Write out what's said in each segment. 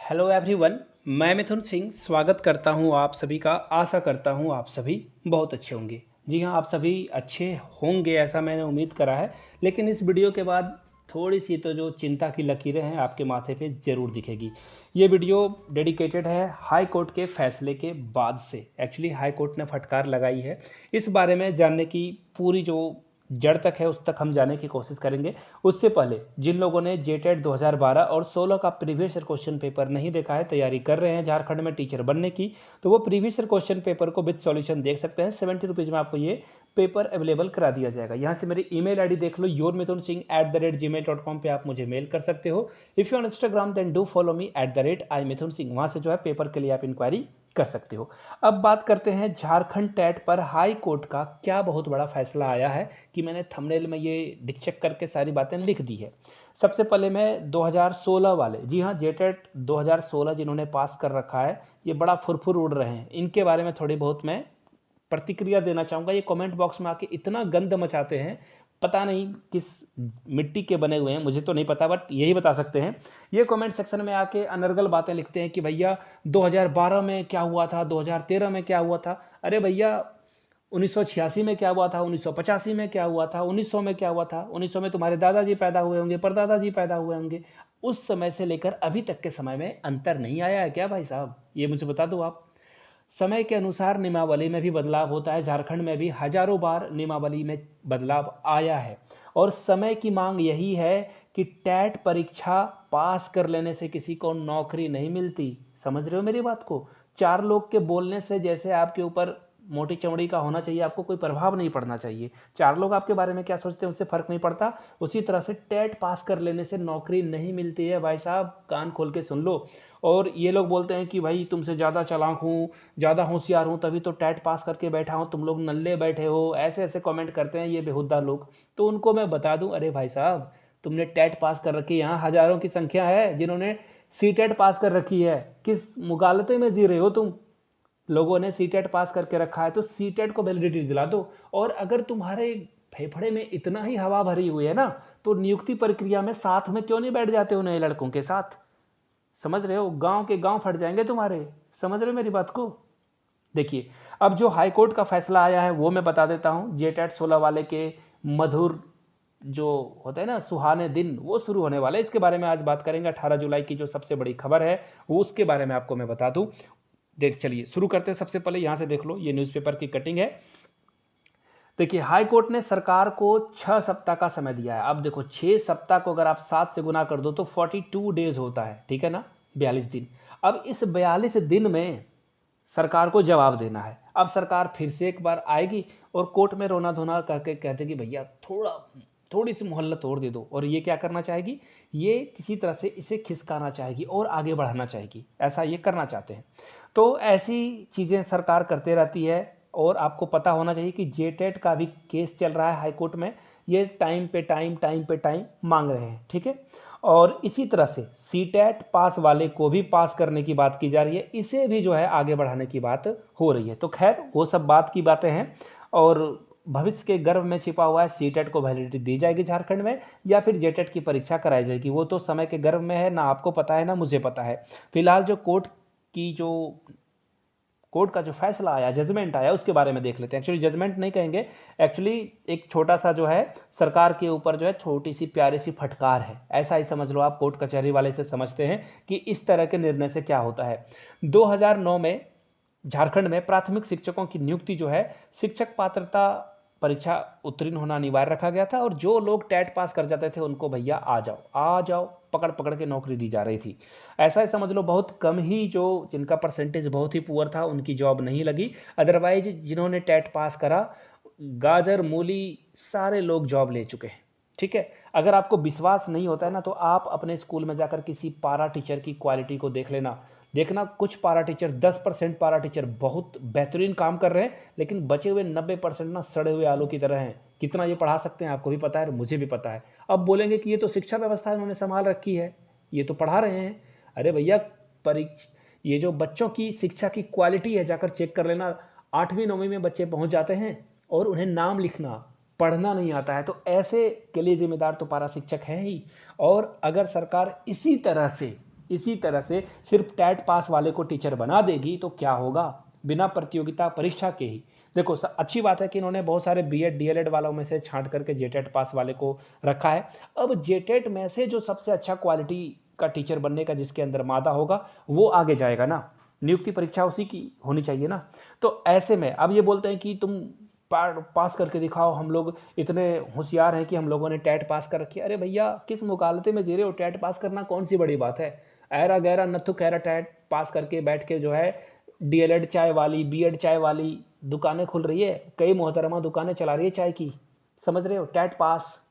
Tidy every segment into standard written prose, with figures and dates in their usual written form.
Hello everyone. मैं मिथुन सिंह स्वागत करता हूं आप सभी का। आशा करता हूं आप सभी बहुत अच्छे होंगे। जी हां, आप सभी अच्छे होंगे ऐसा मैंने उम्मीद करा है। लेकिन इस वीडियो के बाद थोड़ी सी तो जो चिंता की लकीरें हैं आपके माथे पे ज़रूर दिखेगी। ये वीडियो डेडिकेटेड है हाई कोर्ट के फैसले के बाद से। एक्चुअली हाई कोर्ट ने फटकार लगाई है। इस बारे में जानने की पूरी जो जड़ तक है उस तक हम जाने की कोशिश करेंगे। उससे पहले जिन लोगों ने जेटेट 2012 और 16 का प्रीवियस ईयर क्वेश्चन पेपर नहीं देखा है, तैयारी कर रहे हैं झारखंड में टीचर बनने की, तो वो प्रीवियस ईयर क्वेश्चन पेपर को विद सॉल्यूशन देख सकते हैं। 70 रुपीज़ में आपको ये पेपर अवेलेबल करा दिया जाएगा। यहाँ से मेरी ईमेल आईडी देख लो, yourmithunsingh@gmail.com पे आप मुझे मेल कर सकते हो। If you on Instagram then do follow me @imithunsingh। वहाँ से जो है पेपर के लिए आप इंक्वायरी कर सकते हो। अब बात करते हैं झारखंड टेट पर हाई कोर्ट का क्या बहुत बड़ा फैसला आया है कि मैंने थंबनेल में ये डिक चेक करके सारी बातें लिख दी है। सबसे पहले मैं 2016 वाले, जी हाँ, जेटेट 2016 जिन्होंने पास कर रखा है, ये बड़ा फुरफुर उड़ रहे हैं, इनके बारे में थोड़ी बहुत मैं प्रतिक्रिया देना चाहूँगा। ये कमेंट बॉक्स में आके इतना गंद मचाते हैं, पता नहीं किस मिट्टी के बने हुए हैं, मुझे तो नहीं पता, बट यही बता सकते हैं। ये कमेंट सेक्शन में आके अनर्गल बातें लिखते हैं कि भैया 2012 में क्या हुआ था, 2013 में क्या हुआ था। अरे भैया 1986 में क्या हुआ था, 1985 में क्या हुआ था, 1900 में क्या हुआ था। 1900 में तुम्हारे दादाजी पैदा हुए होंगे, परदादाजी पैदा हुए होंगे। उस समय से लेकर अभी तक के समय में अंतर नहीं आया है क्या भाई साहब? ये मुझे बता दो आप। समय के अनुसार नियमावली में भी बदलाव होता है। झारखंड में भी हजारों बार नियमावली में बदलाव आया है और समय की मांग यही है कि टेट परीक्षा पास कर लेने से किसी को नौकरी नहीं मिलती। समझ रहे हो मेरी बात को? चार लोग के बोलने से जैसे आपके ऊपर मोटी चमड़ी का होना चाहिए, आपको कोई प्रभाव नहीं पड़ना चाहिए। चार लोग आपके बारे में क्या सोचते हैं उससे फर्क नहीं पड़ता। उसी तरह से टेट पास कर लेने से नौकरी नहीं मिलती है भाई साहब, कान खोल के सुन लो। और ये लोग बोलते हैं कि भाई तुमसे ज़्यादा चालाक हूँ, ज़्यादा होशियार हूँ, तभी तो टेट पास करके बैठा हूँ, तुम लोग नल्ले बैठे हो, ऐसे ऐसे कमेंट करते हैं ये बेहुदा लोग। तो उनको मैं बता दूं, अरे भाई साहब तुमने टेट पास कर रखी है, यहाँ हजारों की संख्या है जिन्होंने सी टेट पास कर रखी है। किस मुगालते में जी रहे हो तुम? लोगों ने सी टेट पास करके रखा है तो सी टेट को वैलिडिटी दिला दो। और अगर तुम्हारे फेफड़े में इतना ही हवा भरी हुई है ना, तो नियुक्ति प्रक्रिया में साथ में क्यों नहीं बैठ जाते हो नए लड़कों के साथ? समझ रहे हो? गांव के गांव फट जाएंगे तुम्हारे। समझ रहे हो मेरी बात को? देखिए, अब जो हाई कोर्ट का फैसला आया है वो मैं बता देता हूं। जेटेट 16 वाले के मधुर जो होता है ना सुहाने दिन, वो शुरू होने वाले, इसके बारे में आज बात करेंगे। 18 जुलाई की जो सबसे बड़ी खबर है वो उसके बारे में आपको मैं बता दूं। देख चलिए शुरू करते हैं। सबसे पहले यहां से देख लो, ये न्यूज़पेपर की कटिंग है। देखिए, हाई कोर्ट ने सरकार को 6 सप्ताह का समय दिया है। अब देखो 6 सप्ताह को अगर आप 7 से गुना कर दो तो 42 डेज होता है, ठीक है ना, 42 दिन। अब इस 42 दिन में सरकार को जवाब देना है। अब सरकार फिर से एक बार आएगी और कोर्ट में रोना धोना करके कहते कि भैया थोड़ी सी मोहलत और दे दो। और ये क्या करना चाहेगी? ये किसी तरह से इसे खिसकाना चाहेगी और आगे बढ़ाना चाहेगी, ऐसा ये करना चाहते हैं। तो ऐसी चीज़ें सरकार करते रहती है। और आपको पता होना चाहिए कि जेटेट का भी केस चल रहा है हाई कोर्ट में। ये टाइम पे टाइम मांग रहे हैं, ठीक है। और इसी तरह से सी टेट पास वाले को भी पास करने की बात की जा रही है, इसे भी जो है आगे बढ़ाने की बात हो रही है। तो खैर वो सब बात की बातें हैं। और भविष्य के गर्भ में छिपा हुआ है, सी टेट को वैलिडिटी दी जाएगी झारखंड में या फिर जेटेट की परीक्षा कराई जाएगी, वो तो समय के गर्भ में है, ना आपको पता है ना मुझे पता है। फिलहाल जो कोर्ट का जो फैसला आया, जजमेंट आया, उसके बारे में देख लेते हैं। एक्चुअली जजमेंट नहीं कहेंगे, एक्चुअली एक छोटा सा जो है सरकार के ऊपर जो है छोटी सी प्यारी सी फटकार है, ऐसा ही समझ लो आप। कोर्ट कचहरी वाले से समझते हैं कि इस तरह के निर्णय से क्या होता है। 2009 में झारखंड में प्राथमिक शिक्षकों की नियुक्ति जो है शिक्षक पात्रता परीक्षा उत्तीर्ण होना अनिवार्य रखा गया था। और जो लोग टेट पास कर जाते थे उनको भैया आ जाओ आ जाओ पकड़ पकड़ के नौकरी दी जा रही थी। ऐसा ही समझ लो, बहुत कम ही जो जिनका परसेंटेज बहुत ही पुअर था उनकी जॉब नहीं लगी। अदरवाइज जिन्होंने टेट पास करा, गाजर मूली सारे लोग जॉब ले चुके हैं, ठीक है। अगर आपको विश्वास नहीं होता है ना, तो आप अपने स्कूल में जाकर किसी पारा टीचर की क्वालिटी को देख लेना। देखना कुछ पारा टीचर, 10% पारा टीचर बहुत बेहतरीन काम कर रहे हैं, लेकिन बचे हुए 90% ना सड़े हुए आलू की तरह हैं। कितना ये पढ़ा सकते हैं आपको भी पता है, मुझे भी पता है। अब बोलेंगे कि ये तो शिक्षा व्यवस्था इन्होंने संभाल रखी है, ये तो पढ़ा रहे हैं। अरे भैया ये जो बच्चों की शिक्षा की क्वालिटी है जाकर चेक कर लेना। 8वीं 9वीं में बच्चे पहुंच जाते हैं और उन्हें नाम लिखना पढ़ना नहीं आता है, तो ऐसे के लिए जिम्मेदार तो पारा शिक्षक है ही। और अगर सरकार इसी तरह से इसी तरह से सिर्फ टैट पास वाले को टीचर बना देगी तो क्या होगा, बिना प्रतियोगिता परीक्षा के ही। देखो अच्छी बात है कि इन्होंने बहुत सारे बीएड डीएलएड वालों में से छांट करके जेटेट पास वाले को रखा है। अब जेटेट में से जो सबसे अच्छा क्वालिटी का टीचर बनने का जिसके अंदर मादा होगा वो आगे जाएगा ना, नियुक्ति परीक्षा उसी की होनी चाहिए ना। तो ऐसे में अब ये बोलते हैं कि तुम पास करके दिखाओ, हम लोग इतने होशियार हैं कि हम लोगों ने टैट पास कर रखी है। अरे भैया किस मुकालते में जी रहे हो, टैट पास करना कौन सी बड़ी बात है। ऐरा गैरा नथु खैरा टैट पास करके बैठ के जो है डीएलएड चाय वाली बीएड चाय वाली दुकानें खुल रही है, कई मोहतरमा दुकानें चला रही है चाय की, समझ रहे हो। टैट पास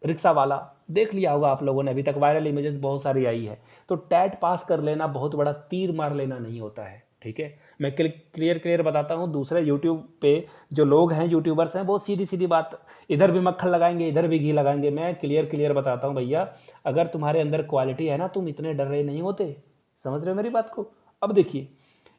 रिक्शा वाला देख लिया होगा आप लोगों ने, अभी तक वायरल इमेजेस बहुत सारी आई है। तो टैट पास कर लेना बहुत बड़ा तीर मार लेना नहीं होता है, ठीक है। मैं क्लियर बताता हूँ। दूसरे यूट्यूब पे जो लोग हैं, यूट्यूबर्स हैं, वो सीधी सीधी बात, इधर भी मक्खन लगाएंगे इधर भी घी लगाएंगे। मैं क्लियर बताता हूँ भैया, अगर तुम्हारे अंदर क्वालिटी है ना, तुम इतने डर रहे नहीं होते, समझ रहे हो मेरी बात को। अब देखिए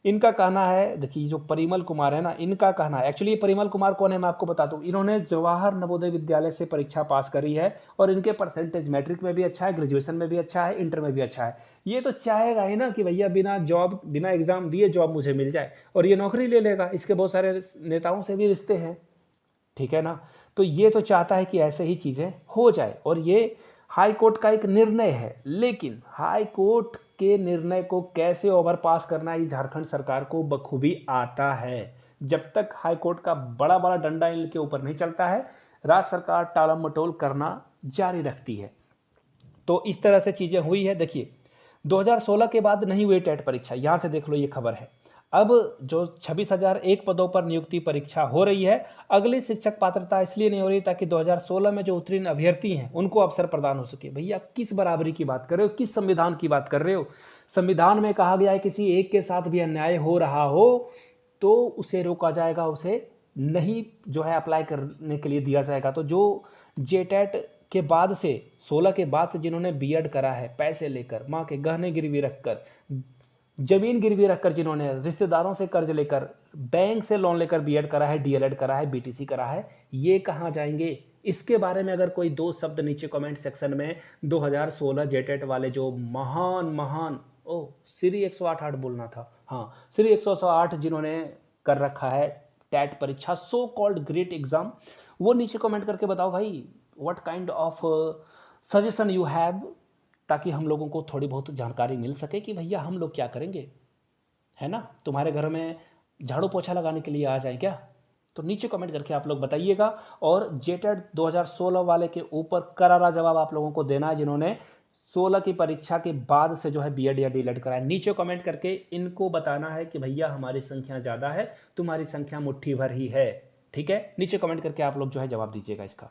इनका कहना है, देखिए जो परिमल कुमार है ना, इनका कहना है, एक्चुअली ये परिमल कुमार कौन है मैं आपको बता दूं। इन्होंने जवाहर नवोदय विद्यालय से परीक्षा पास करी है और इनके परसेंटेज मैट्रिक में भी अच्छा है, ग्रेजुएशन में भी अच्छा है, इंटर में भी अच्छा है। ये तो चाहेगा ही ना कि भैया बिना जॉब बिना एग्जाम दिए जॉब मुझे मिल जाए, और ये नौकरी ले लेगा। इसके बहुत सारे नेताओं से भी रिश्ते हैं, ठीक है ना। तो ये तो चाहता है कि ऐसे ही चीज़ें हो जाए, और ये हाई कोर्ट का एक निर्णय है। लेकिन हाई कोर्ट के निर्णय को कैसे ओवर पास करना है, ये झारखंड सरकार को बखूबी आता है। जब तक हाई कोर्ट का बड़ा बड़ा डंडा इनके ऊपर नहीं चलता है, राज्य सरकार टालम मटोल करना जारी रखती है। तो इस तरह से चीज़ें हुई है। देखिए 2016 के बाद नहीं हुई टेट परीक्षा, यहाँ से देख लो ये खबर है। अब जो 26,001 पदों पर नियुक्ति परीक्षा हो रही है, अगली शिक्षक पात्रता इसलिए नहीं हो रही ताकि 2016 में जो उत्तीर्ण अभ्यर्थी हैं उनको अवसर प्रदान हो सके। भैया किस बराबरी की बात कर रहे हो, किस संविधान की बात कर रहे हो। संविधान में कहा गया है किसी एक के साथ भी अन्याय हो रहा हो तो उसे रोका जाएगा, उसे नहीं जो है अप्लाई करने के लिए दिया जाएगा। तो जो जेटेट के बाद से 16 के बाद से जिन्होंने बीएड करा है, पैसे लेकर, माँ के गहने गिरवी रखकर, जमीन गिरवी रखकर, जिन्होंने रिश्तेदारों से कर्ज लेकर, बैंक से लोन लेकर बीएड करा है, डीएलएड करा है, बीटीसी करा है, ये कहाँ जाएंगे। इसके बारे में अगर कोई दो शब्द नीचे कमेंट सेक्शन में 2016 जेटेट वाले जो महान ओ श्री 108 बोलना था, हाँ श्री 108 जिन्होंने कर रखा है टैट परीक्षा, सो कॉल्ड ग्रेट एग्जाम, वो नीचे कमेंट करके बताओ भाई what kind of suggestion you have, ताकि हम लोगों को थोड़ी बहुत जानकारी मिल सके कि भैया हम लोग क्या करेंगे, है ना। तुम्हारे घर में झाड़ू पोछा लगाने के लिए आ जाए क्या, तो नीचे कमेंट करके आप लोग बताइएगा। और जेटेट 2016 वाले के ऊपर करारा जवाब आप लोगों को देना है, जिन्होंने 16 की परीक्षा के बाद से जो है बीएड या डीएलएड कराया। नीचे कमेंट करके इनको बताना है कि भैया हमारी संख्या ज़्यादा है, तुम्हारी संख्या मुट्ठी भर ही है, ठीक है। नीचे कमेंट करके आप लोग जो है जवाब दीजिएगा इसका।